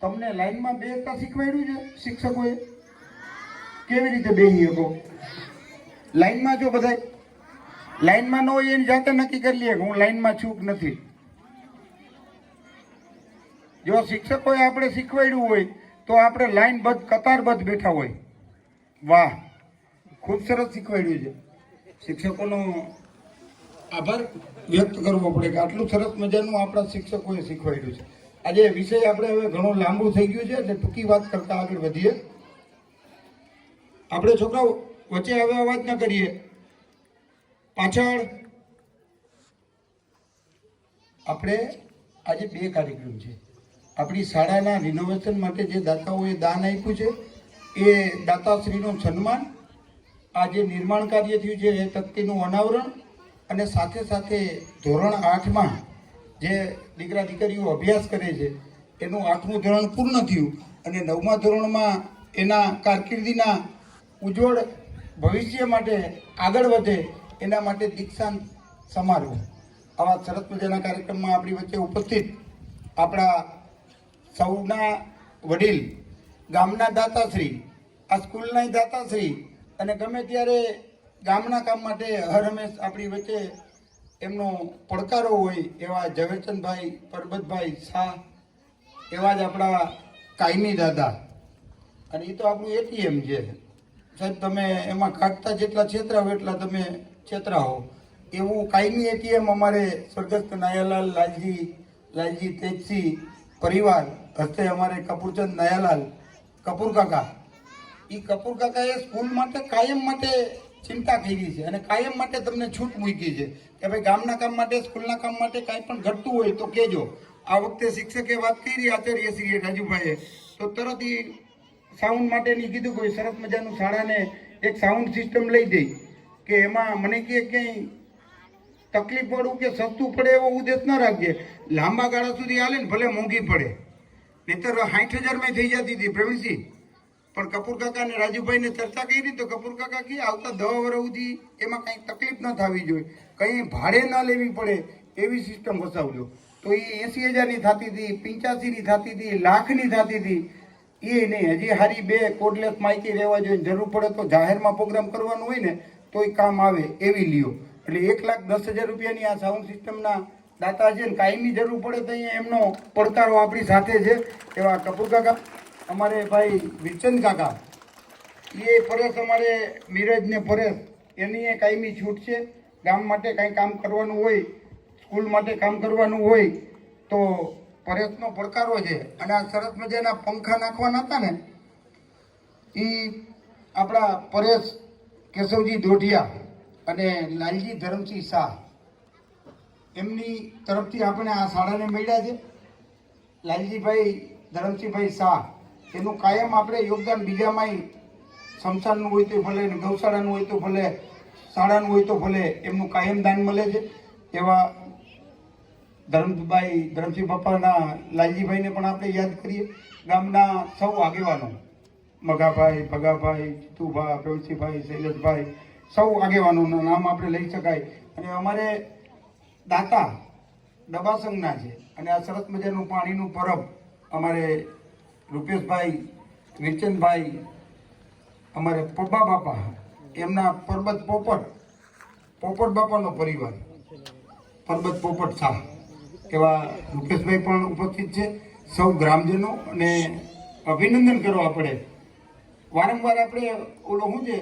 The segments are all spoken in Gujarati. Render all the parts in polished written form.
તમને લાઈનમાં બેસતા શીખવાડ્યું છે શિક્ષકોએ? કેવી રીતે બેસી શકો? લાઈનમાં જો બધા લાઈનમાં ન હોય એની જાતે નક્કી કરી લઈએ કે હું લાઈનમાં છું કે નથી. જો શિક્ષકોએ આપણે શીખવાડ્યું હોય તો આપણે લાઈનબદ્ધ કતારબદ્ધ બેઠા હોય. વાહ, ખૂબ સરસ શીખવાડ્યું છે. શિક્ષકોનો આભાર વ્યક્ત કરવો પડે કે આટલું સરસ મજાનું આપણા શિક્ષકોએ શીખવાડ્યું છે. આજે વિષય આપણે હવે ઘણો લાંબુ થઈ ગયું છે એટલે ટૂંકી વાત કરતા આગળ વધીએ. આપણે છોકરાઓ વચ્ચે હવે અવાજ ન કરીએ. પાછળ આપણે આજે 2 કાર્યક્રમ છે. આપણી શાળાના રિનોવેશન માટે જે દાતાઓએ દાન આપ્યું છે એ દાતાશ્રીનું સન્માન, આ જે નિર્માણ કાર્ય થયું છે એ તકતીનું અનાવરણ, અને સાથે સાથે ધોરણ 8માં જે દીકરા દીકરીઓ અભ્યાસ કરે છે એનું 8મું ધોરણ પૂર્ણ થયું અને 9મા ધોરણમાં એના કારકિર્દીના ઉજ્જવળ ભવિષ્ય માટે આગળ વધે એના માટે દીક્ષાંત સમારોહ. આવા સરસ મજાના કાર્યક્રમમાં આપણી વચ્ચે ઉપસ્થિત આપણા સૌના વડીલ, ગામના દાતાશ્રી, આ સ્કૂલના દાતાશ્રી, અને ગમે ત્યારે ગામના કામ માટે હર હંમેશ આપણી વચ્ચે એમનો પડકારો હોય એવા ઝવેરચંદભાઈ પરબતભાઈ શાહ, એવા જ આપણા કાયમી દાદા. અને એ તો આપણું એટીએમ છે સાહેબ, તમે એમાં કાઢતા જેટલા છેતરાવો એટલા તમે છેતરાવો. એવું કાયમી એટીએમ અમારે સ્વર્ગસ્થ નાયાલાલ લાલજી તેજસિંહ પરિવાર હસ્તે અમારે કપૂરચંદ નાયાલાલ કપૂર કાકા, એ કપૂર કાકાએ સ્કૂલ માટે કાયમ માટે ચિંતા કરી છે અને કાયમ માટે તમને છૂટ મૂકી છે કે ભાઈ ગામના કામ માટે, સ્કૂલના કામ માટે કાંઈ પણ ઘટતું હોય તો કહેજો. આ વખતે શિક્ષકે વાત કરી આચાર્ય શ્રી રાજુભાઈએ તો તરત એ સાઉન્ડ માટેની કીધું કોઈ સરસ મજાનું શાળાને એક સાઉન્ડ સિસ્ટમ લઈ દઈ કે એમાં મને કે ક્યાંય તકલીફ પડું કે સસ્તું પડે એવો ઉદ્દેશ ન રાખજે. લાંબા ગાળા સુધી હાલે ને ભલે મોંઘી પડે, નહીતર 60,000માં થઈ જતી હતી પ્રવીણસિંહ. પણ કપૂર કાકા અને રાજુભાઈને ચર્ચા કરી તો કપૂર કાકા કે આવતા 10 વર્ષ સુધી એમાં કંઈ તકલીફ ન થવી જોઈએ, કંઈ ભાડે ન લેવી પડે એવી સિસ્ટમ વસાવજો. તો એ 80,000ની થતી હતી, 85ની થતી હતી, લાખની થતી હતી. એ નહીં, હજી હારી 2 કોડલેસ માહિતી રહેવા જોઈએ. જરૂર પડે તો જાહેરમાં પ્રોગ્રામ કરવાનું હોય ને તો એ કામ આવે એવી લ્યો. એટલે 1,10,000 રૂપિયાની આ સાઉન્ડ સિસ્ટમના દાતા છે ને કાયમી જરૂર પડે તો અહીંયા એમનો પડકારો આપણી સાથે છે એવા કપૂર કાકા, અમારે ભાઈ વિરચંદ કાકા, એ પરેશ અમારે મિરજ ને પરેશ, એની એ કાયમી છૂટ છે. ગામ માટે કાંઈ કામ કરવાનું હોય, સ્કૂલ માટે કામ કરવાનું હોય તો પરેશનો પડકારો છે. અને આ સરસ મજાના પંખા નાખવાના હતા ને એ આપણા પરેશ કેશવજી દોઢિયા અને લાલજી ધરમસિંહ શાહ, એમની તરફથી આપણે આ શાળાને મળ્યા છે. લાલજીભાઈ ધરમસિંહભાઈ શાહ, એનું કાયમ આપણે યોગદાન બીજામાંય, સ્મશાનનું હોય તો ભલે, ગૌશાળાનું હોય તો ભલે, શાળાનું હોય તો ભલે, એમનું કાયમ દાન મળે છે. એવા ધરમસિંહ બાપાના લાલજીભાઈને પણ આપણે યાદ કરીએ. ગામના સૌ આગેવાનો, મગાભાઈ, ભગાભાઈ, જીતુભાઈ, પ્રવીણસિંહભાઈ, શૈલેષભાઈ, સૌ આગેવાનોના નામ આપણે લઈ શકાય. અને અમારે દાતા દબાસંગના છે અને આ સરસ મજાનું પાણીનું પરબ અમારે રૂપેશભાઈ, વિરચંદભાઈ, અમારે પપ્પા બાપા, એમના પરબત પોપટ બાપાનો પરિવાર, પરબત પોપટ શાહ, એવા રૂપેશભાઈ પણ ઉપસ્થિત છે. સૌ ગ્રામજનો અને અભિનંદન કરવા પડે. વારંવાર આપણે ઓલો શું છે,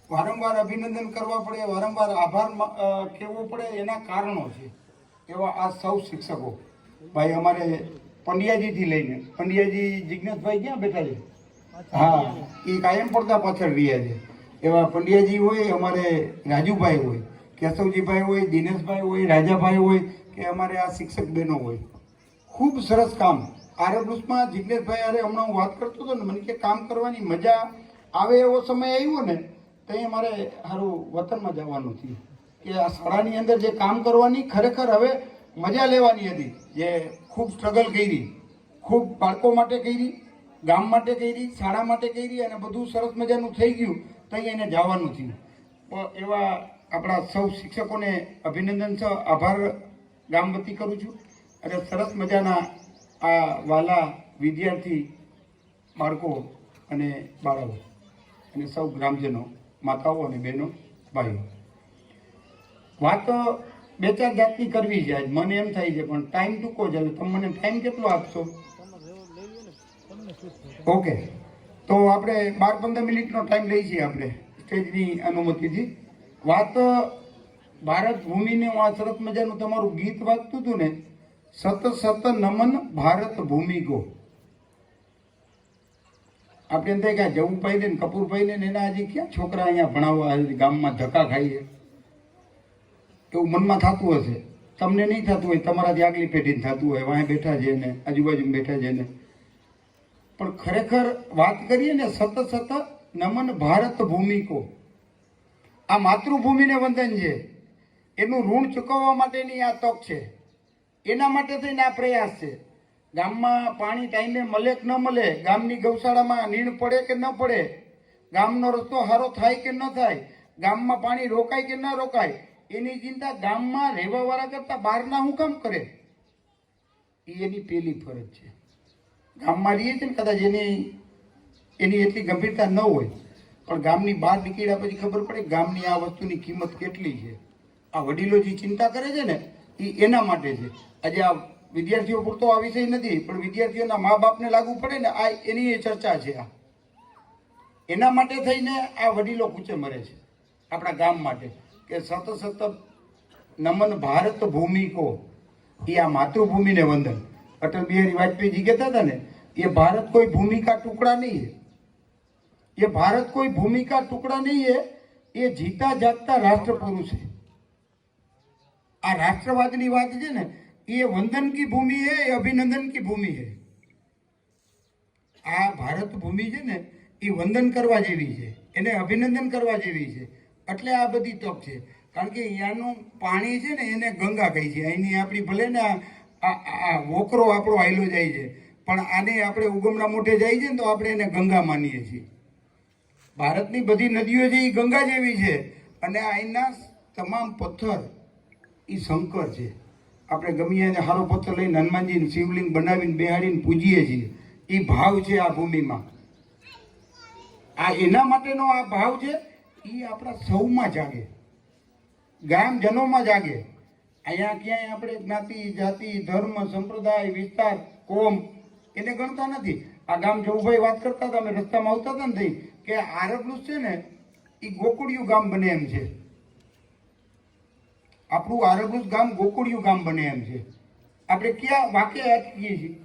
વારંવાર અભિનંદન કરવા પડે, વારંવાર આભાર કહેવો પડે, એના કારણો છે. એવા આ સૌ શિક્ષકો ભાઈ, અમારે પંડ્યાજીથી લઈને પંડ્યાજી જિજ્ઞેશભાઈ ક્યાં બેઠા છે? હા, એ કાયમ પડતા પાછળ રહ્યા છે. એવા પંડ્યાજી હોય, અમારે રાજુભાઈ હોય, કેશવજીભાઈ હોય, દિનેશભાઈ હોય, રાજાભાઈ હોય, કે અમારે આ શિક્ષક બહેનો હોય. ખૂબ સરસ કામ. આરબલુસમાં જિજ્ઞેશભાઈ અરે હમણાં હું વાત કરતો હતો ને, મને કે કામ કરવાની મજા આવે એવો સમય આવ્યો ને તો અહીં મારે સારું વતનમાં જવાનું થયું કે આ શાળાની અંદર જે કામ કરવાની ખરેખર હવે મજા લેવાની હતી. જે ખૂબ સ્ટ્રગલ કરી, ખૂબ બાળકો માટે કરી, ગામ માટે કરી, શાળા માટે કરી, અને બધું સરસ મજાનું થઈ ગયું તો અહીં એને જવાનું થયું. એવા આપણા સૌ શિક્ષકોને અભિનંદન છે, આભાર ગામ વતી કરું છું. અને સરસ મજાના આ વાલા વિદ્યાર્થી બાળકો અને બાળકો અને સૌ ગ્રામજનો, માતાઓ અને બહેનો, ભાઈઓ, વાત બે ચાર જાતની કરવી છે. આજ મને એમ થાય છે પણ ટાઈમ ટૂંકો છે, એટલે તમે મને ટાઈમ કેટલો આપશો? ઓકે, તો આપણે 12-15 મિનિટનો ટાઈમ લઈ છીએ આપણે સ્ટેજની અનુમતિથી. વાત ભારત ભૂમિને, હું આ સરસ મજાનું તમારું ગીત વાગતું હતું ને, સત સત નમન ભારત ભૂમિ ગો. આપણે એમ થાય કે જવુભાઈ ને કપૂરભાઈ ને એના હજી ક્યાં છોકરા અહીંયા ભણાવવા ગામમાં ધક્કા ખાઈએ, એવું મનમાં થતું હશે. તમને નહીં થતું હોય, તમારાથી આગલી પેઢીને થતું હોય, વાંહે બેઠા છે ને આજુબાજુ બેઠા છે ને. પણ ખરેખર વાત કરીએ ને, સત સત નમન ભારત ભૂમિ કો, આ માતૃભૂમિને વંદન છે. એનું ઋણ ચૂકવવા માટેની આ તક છે. એના માટે થઈને આ પ્રયાસ છે. ગામમાં પાણી ટાઈમે મળે કે ન મળે, ગામની ગૌશાળામાં નીણ પડે કે ન પડે, ગામનો રસ્તો સારો થાય કે ન થાય, ગામમાં પાણી રોકાય કે ન રોકાય, એની ચિંતા ગામમાં રહેવાવાળા કરતાં બહારના શું કામ કરે? એ એની પહેલી ફરજ છે. ગામમાં રહીએ છે ને, કદાચ એની એટલી ગંભીરતા ન હોય, પણ ગામની બહાર નીકળ્યા પછી ખબર પડે ગામની આ વસ્તુની કિંમત કેટલી છે. આ વડીલો જે ચિંતા કરે છે ને, એ એના માટે છે. આજે આ વિદ્યાર્થીઓ પૂરતો આ વિષય નથી, પણ વિદ્યાર્થીઓના મા બાપને લાગુ પડે ને, આ એની એ ચર્ચા છે. આ એના માટે થઈને આ વડીલો કૂચે મરે છે આપણા ગામ માટે, કે સત સત નમન ભારત ભૂમિ કો, એ આ માતૃભૂમિને વંદન. અટલ બિહારી વાજपेयी કહેતા હતા ને, ये भारत कोई भूमि का टुकड़ा नहीं है, ये भारत कोई भूमि का टुकड़ा नहीं है, ये जीता जागता राष्ट्र पुरुष है. આ રાષ્ટ્રવાદની વાત છે ને, ये वंदन की भूमि है, ये अभिनंदन की भूमि है. આ ભારત ભૂમિ છે ને, એ વંદન કરવા જેવી છે, એને અભિનંદન કરવા જેવી છે. એટલે આ બધી તક છે. કારણ કે અહીંયાનું પાણી છે ને, એને ગંગા કહી છે. અહીંની આપણી ભલે ને આ વોકરો આપણો આયલો જાય છે, પણ આને આપણે ઉગમના મોઢે જાય છે ને, તો આપણે એને ગંગા માનીએ છીએ. ભારતની બધી નદીઓ છે એ ગંગા જેવી છે, અને અહીંના તમામ પથ્થર એ શંકર છે. આપણે ગમે એને સારો પથ્થર લઈને હનુમાનજીને શિવલિંગ બનાવીને બેહાડીને પૂજીએ છીએ. એ ભાવ છે આ ભૂમિમાં. આ એના માટેનો આ ભાવ છે, એ આપણા સૌમાં જાગે, ગ્રામજનોમાં જાગે. અહીંયા ક્યાંય આપણે જ્ઞાતિ, જાતિ, ધર્મ, સંપ્રદાય, વિસ્તાર, કોમ એને ગણતા નથી. આ ગામ જવુભાઈ વાત કરતા હતા, અમે રસ્તામાં આવતા હતા ને થઈ, કે આરબલું છે ને, એ ગોકુળિયું ગામ બને એમ છે. આપણું આરબલું ગામ ગોકુળિયું ગામ બને એમ છે. આપણે ક્યાં વાકે અટકીએ છીએ,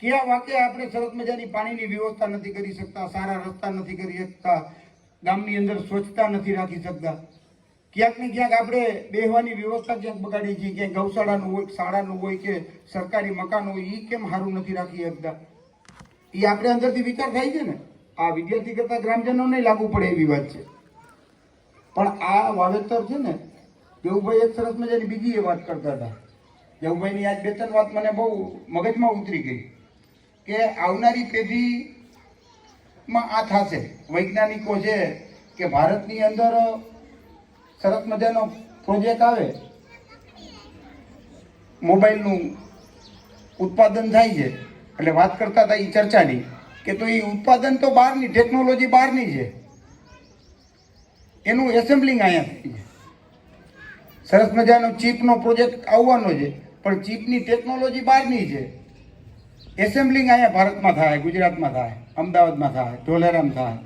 ક્યાં વાકે આપણે સરસ મજાની પાણીની વ્યવસ્થા નથી કરી શકતા, સારા રસ્તા નથી કરી શકતા, ગામની અંદર સ્વચ્છતા નથી રાખી શકતા. ક્યાંક ને ક્યાંક આપણે બેહવાની વ્યવસ્થા ક્યાંક બગાડી છીએ, ક્યાંક ગૌશાળાનું હોય, શાળાનું હોય કે સરકારી મકાન હોય, એ કેમ સારું નથી રાખી શકતા. એ આપણે અંદરથી વિચાર થાય છે ને. આ વિદ્યાર્થી કરતા ગ્રામજનોને લાગુ પડે એવી વાત છે. પણ આ વાવેતર છે ને, જવુભાઈ એક સરસ મજાની બીજી એ વાત કરતા હતા. જવુભાઈની આજ 2-3 વાત મને બહુ મગજમાં ઉતરી ગઈ, કે આવનારી પેઢીમાં આ થશે. વૈજ્ઞાનિકો છે કે ભારતની અંદર સરસ મજાનો પ્રોજેક્ટ આવે, મોબાઈલનું ઉત્પાદન થાય છે. એટલે વાત કરતા હતા એ ચર્ચાની, કે તો એ ઉત્પાદન તો બહારની, ટેકનોલોજી બહારની છે, એનું એસેમ્બલિંગ અહીંયા થાય છે. સરસ મજાનો ચીપનો પ્રોજેક્ટ આવવાનો છે, પણ ચીપની ટેકનોલોજી બહારની છે. એસેમ્બલિંગ અહીંયા ભારતમાં થાય, ગુજરાતમાં થાય, અમદાવાદમાં થાય, ઢોલેરામાં થાય.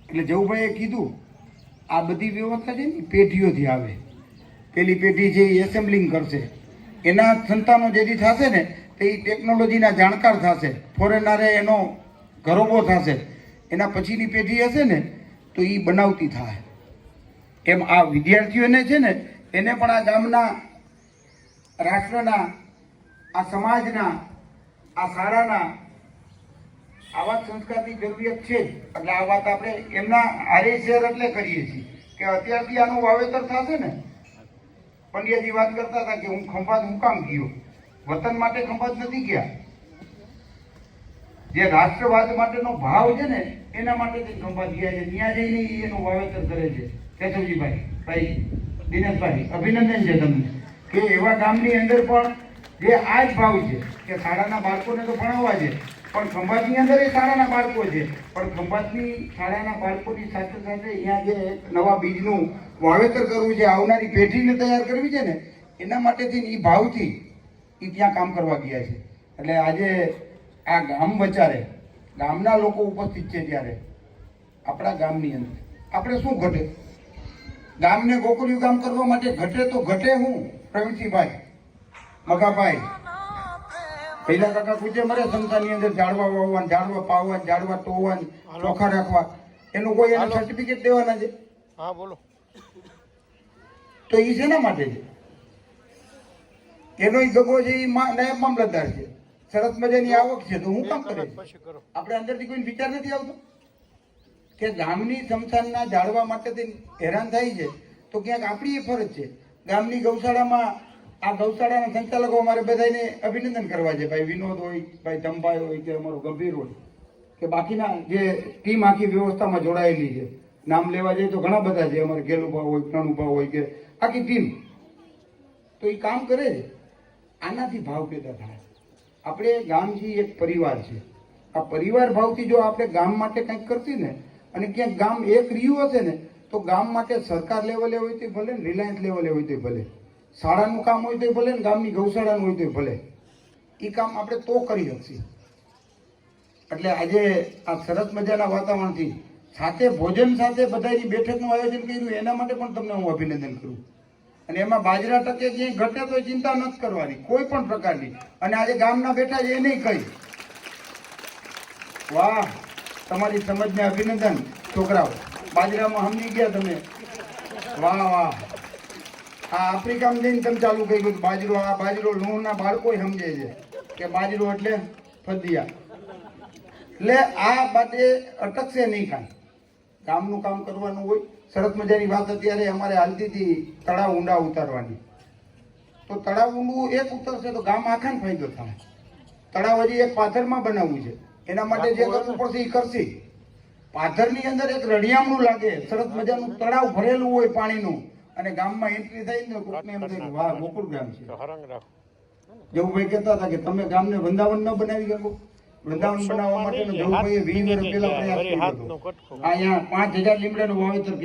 એટલે જવુભાઈએ કીધું, આ બધી વ્યવસ્થા છે ને પેઢીઓથી આવે. પેલી પેઢી છે એ એસેમ્બલિંગ કરશે, એના સંતાનો જેથી થશે ને, તો એ ટેકનોલોજીના જાણકાર થશે, ફોરેનરે એનો ઘરોબો થશે. એના પછીની પેઢી હશે ને, તો એ બનાવતી થાય. એમ આ વિદ્યાર્થીઓને છે ને, એને પણ આ ગામના, રાષ્ટ્રના, આ સમાજના, આ શાળાના આવા સંસ્કારની જરૂરિયાત છે જ. એટલે આ વાત આપણે એમના હારે શેર એટલે કરીએ છીએ કે અત્યારથી આનું વાવેતર થશે ને. પંડ્યાજી વાત કરતા હતા કે હું ખંભાત મુકામ ગયો, વતન માટે ખંભાત નથી ગયા. જે રાષ્ટ્રવાદ માટેનો ભાવ છે ને, એના માટે ખંભાત ગયા છે. ત્યાં જઈને એનું વાવેતર કરે છે. કેશવજીભાઈ, ભાઈ દિનેશભાઈ, અભિનંદન છે તમને કે એવા ગામની અંદર પણ જે આ જ ભાવ છે કે શાળાના બાળકોને તો ભણાવવા છે, પણ ખંભાતની અંદર એ શાળાના બાળકો છે, પણ ખંભાતની શાળાના બાળકોની સાથે સાથે અહીંયા જે નવા બીજનું વાવેતર કરવું છે, આવનારી પેઢીને તૈયાર કરવી છે ને, એના માટેથી એ ભાવથી એ ત્યાં કામ કરવા ગયા છે. એટલે આજે આ ગામ વચારે ગામના લોકો ઉપસ્થિત છે ત્યારે આપણા ગામની અંદર આપણે શું ઘટે? ગામને ગોકળિયું કામ કરવા માટે ઘટે તો ઘટે હું પ્રવીણસિંહભાઈ મગાભાઈ પહેલા કાકા પૂછે મરે સંસ્થાની અંદર ઝાડવા વાવવા, ઝાડવા પાવવા, ઝાડવા ટોવા, ચોખા રાખવા, એનું કોઈ એને સર્ટિફિકેટ દેવાના છે? હા બોલો. તો એ શેના માટે છે? એનો ગગો છે એ નાયબ મામલતદાર છે, સરસ મજાની આવક છે, તો હું કામ કરે છે? આપણે અંદરથી કોઈ વિચાર નથી આવતો કે ગામની સમસાનના જાળવા માટે હેરાન થાય છે, તો ક્યાંક આપણી એ ફરજ છે. ગામની ગૌશાળામાં આ ગૌશાળાના સંચાલકો અમારે બધાને અભિનંદન કરવા છે, ભાઈ વિનોદ હોય, ભાઈ ચંપાઈ હોય કે અમારો ગંભીર હોય કે બાકીના જે ટીમ આખી વ્યવસ્થામાં જોડાયેલી છે. નામ લેવા જઈએ તો ઘણા બધા છે, અમારે ગેલુભા હોય, પ્રણુભા હોય કે આખી ટીમ, તો એ કામ કરે છે. આનાથી ભાવ પેદા થાય. આપણે ગામથી એક પરિવાર છે, આ પરિવાર ભાવથી જો આપણે ગામ માટે કંઈક કરતી ને, અને ક્યાંક ગામ એક રહ્યું હશે ને, તો ગામ માટે સરકાર લેવલે હોય તો ભલે, ને રિલાયન્સ લેવલે હોય તો ભલે, શાળાનું કામ હોય તો ભલે, ને ગામની ગૌશાળાનું હોય તો ભલે, એ કામ આપણે તો કરી શકીએ. એટલે આજે આ સરસ મજાના વાતાવરણથી સાથે ભોજન સાથે બધાની બેઠકનું આયોજન કર્યું, એના માટે પણ તમને હું અભિનંદન કરું. અને એમાં બાજરા ટકે ક્યાંય ઘટે તો ચિંતા નથી કરવાની કોઈ પણ પ્રકારની. અને આજે ગામના બેઠા છે એને કહી વાહ, તમારી સમજને અભિનંદન છોકરાઓ, બાજરામાં સમજી ગયા તમે, વાહ વાહ. આ આફ્રિકામાં જઈને તમે ચાલુ કર્યું બાજરો. આ બાજરો લૂણના બાળકો સમજે છે કે બાજરો એટલે ફદિયા. એટલે આ બાતે અટકશે નહીં કાંઈ, ગામનું કામ કરવાનું હોય. સરસ મજાની વાત અત્યારે અમારે હાલતી હતી તળાવ ઊંડા ઉતારવાની, તો તળાવ ઊંડું એક ઉતરશે તો ગામ આખાને ફાયદો થાય. તળાવ હજી એક પાથરમાં બનાવવું છે, એના માટે જે કરવું પડશે એ કરશે. પાથરની અંદર એક રડિયામણું લાગે, સરસ મજાનું તળાવ ભરેલું હોય પાણીનું, અને ગામમાં એન્ટ્રી થાય ને કોકને એમ થાય વાહ ગોકુળ ગામ છે. જવુભાઈ કહેતા હતા કે તમે ગામને વૃંદાવન ન બનાવી શકો. વૃંદાવન બનાવવા માટે જવુભાઈએ 20 વર્ષ પહેલા પ્રયાસ કર્યો હતો. અહીંયા 5000 લીમડાનું વાવેતર